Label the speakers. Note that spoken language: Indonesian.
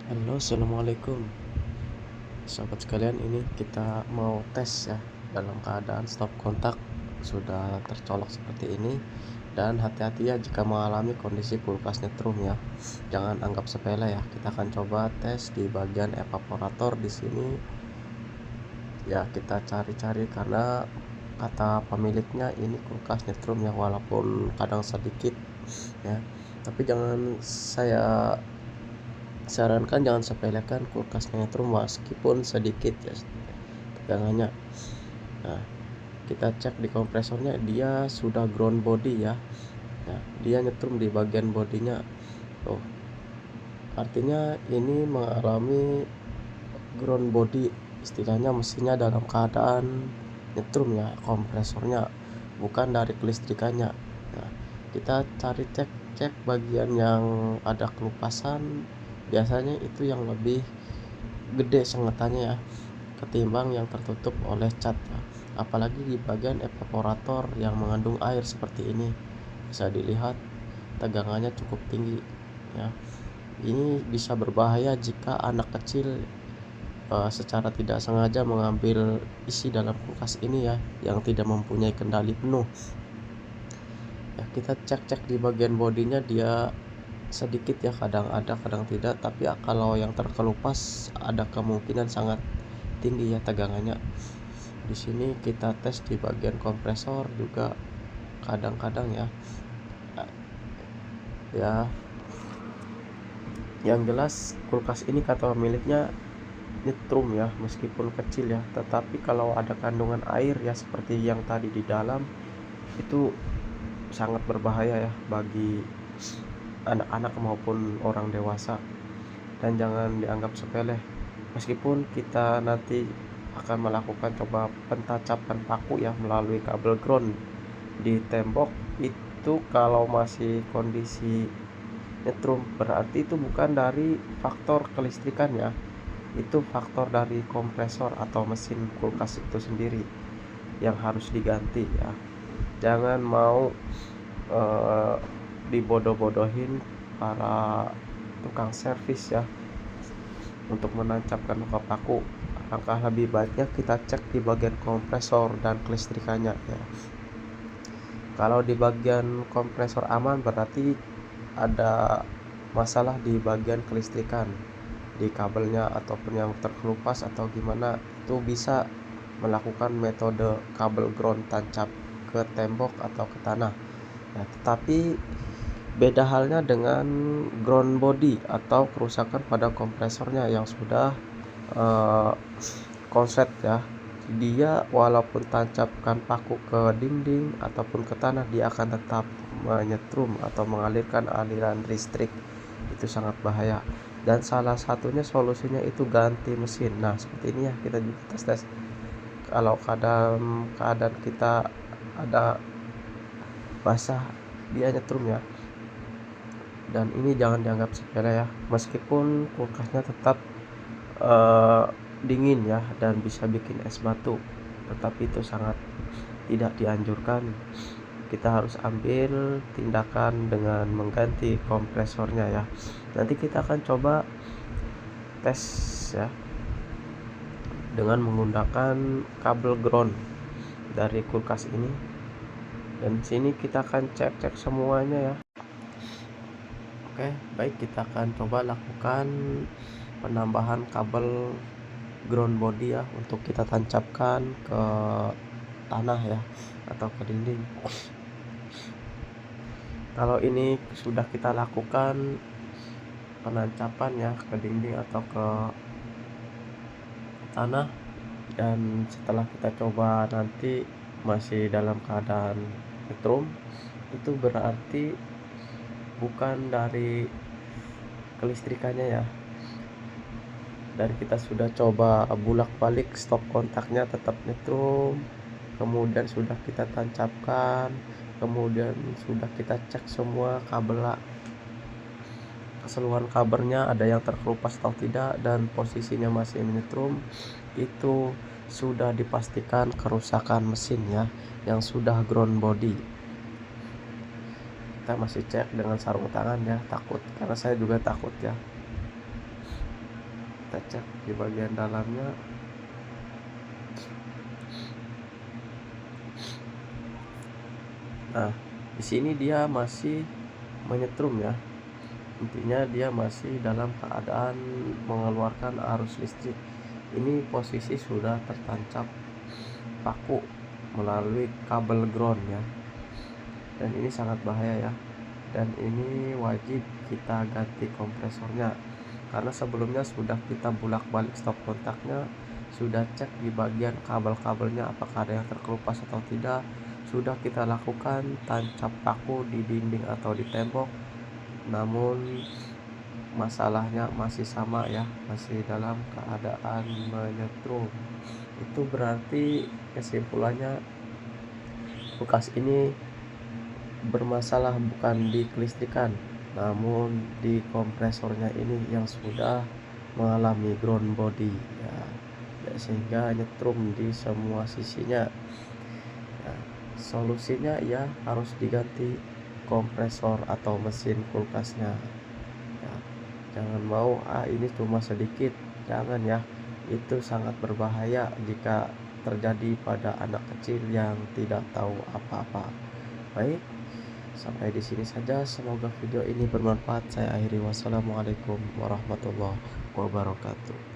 Speaker 1: Halo, assalamualaikum sahabat sekalian. Ini kita mau tes ya, dalam keadaan stop kontak sudah tercolok seperti ini. Dan hati-hati ya jika mengalami kondisi kulkas nyetrum ya, jangan anggap sepele ya. Kita akan coba tes di bagian evaporator di sini ya. Kita cari-cari karena kata pemiliknya ini kulkas nyetrum ya, walaupun kadang sedikit ya, tapi saya sarankan jangan sepelekan kulkas nyetrum meskipun sedikit ya tegangannya. Nah, kita cek di kompresornya, dia sudah ground body ya. Nah, dia nyetrum di bagian bodinya. Oh, artinya ini mengalami ground body, istilahnya mesinnya dalam keadaan nyetrum ya, kompresornya bukan dari kelistrikannya. Nah, kita cari cek bagian yang ada kelupasan, biasanya itu yang lebih gede sengetannya ya ketimbang yang tertutup oleh cat ya. Apalagi di bagian evaporator yang mengandung air seperti ini, bisa dilihat tegangannya cukup tinggi ya. Ini bisa berbahaya jika anak kecil secara tidak sengaja mengambil isi dalam kulkas ini ya, yang tidak mempunyai kendali penuh ya. Kita cek di bagian bodinya, dia sedikit ya, kadang ada kadang tidak, tapi kalau yang terkelupas ada kemungkinan sangat tinggi ya tegangannya. Di sini kita tes di bagian kompresor juga kadang-kadang ya. Ya, yang jelas kulkas ini kata pemiliknya nyetrum ya, meskipun kecil ya, tetapi kalau ada kandungan air ya seperti yang tadi di dalam, itu sangat berbahaya ya bagi anak-anak maupun orang dewasa. Dan jangan dianggap sepele, meskipun kita nanti akan melakukan coba pentacapan paku ya melalui kabel ground di tembok. Itu kalau masih kondisi nyetrum, berarti itu bukan dari faktor kelistrikan ya, itu faktor dari kompresor atau mesin kulkas itu sendiri yang harus diganti ya. Jangan mau dibodoh-bodohin para tukang servis ya untuk menancapkan luka paku. Alangkah lebih baiknya kita cek di bagian kompresor dan kelistrikannya ya. Kalau di bagian kompresor aman, berarti ada masalah di bagian kelistrikan, di kabelnya ataupun yang terkelupas atau gimana. Itu bisa melakukan metode kabel ground tancap ke tembok atau ke tanah ya. Tetapi beda halnya dengan ground body atau kerusakan pada kompresornya yang sudah konslet ya. Dia walaupun tancapkan paku ke dinding ataupun ke tanah, dia akan tetap menyetrum atau mengalirkan aliran listrik. Itu sangat bahaya, dan salah satunya solusinya itu ganti mesin. Nah, seperti ini ya, kita juga tes kalau keadaan kita ada basah, dia nyetrum ya. Dan ini jangan dianggap sepele ya, meskipun kulkasnya tetap dingin ya dan bisa bikin es batu, tetapi itu sangat tidak dianjurkan. Kita harus ambil tindakan dengan mengganti kompresornya ya. Nanti kita akan coba tes ya dengan menggunakan kabel ground dari kulkas ini, dan sini kita akan cek semuanya ya. Oke, baik, kita akan coba lakukan penambahan kabel ground body ya, untuk kita tancapkan ke tanah ya atau ke dinding. Kalau ini sudah kita lakukan penancapan ya ke dinding atau ke tanah, dan setelah kita coba nanti masih dalam keadaan nyetrum, itu berarti bukan dari kelistrikannya ya. Dan kita sudah coba bolak-balik stop kontaknya tetap nyetrum, kemudian sudah kita tancapkan, kemudian sudah kita cek semua kabel, keseluruhan kabelnya ada yang terkelupas atau tidak, dan posisinya masih menyetrum. Itu sudah dipastikan kerusakan mesin ya, yang sudah ground body. Kita masih cek dengan sarung tangan ya, takut, karena saya juga takut ya. kita cek di bagian dalamnya. Nah, di sini dia masih menyetrum ya. Intinya dia masih dalam keadaan mengeluarkan arus listrik. Ini posisi sudah tertancap paku melalui kabel ground ya. Dan ini sangat bahaya ya. Dan ini wajib kita ganti kompresornya. Karena sebelumnya sudah kita bolak-balik stop kontaknya, sudah cek di bagian kabel-kabelnya apakah ada yang terkelupas atau tidak. Sudah kita lakukan tancap paku di dinding atau di tembok, namun masalahnya masih sama ya, masih dalam keadaan menyetrum. Itu berarti kesimpulannya kulkas ini bermasalah bukan di kelistrikan, namun di kompresornya ini yang sudah mengalami ground body ya, sehingga nyetrum di semua sisinya. Nah, solusinya ya harus diganti kompresor atau mesin kulkasnya ya. Jangan mau ini cuma sedikit, jangan ya, itu sangat berbahaya jika terjadi pada anak kecil yang tidak tahu apa-apa. Baik, sampai di sini saja, semoga video ini bermanfaat. Saya akhiri, wassalamualaikum warahmatullahi wabarakatuh.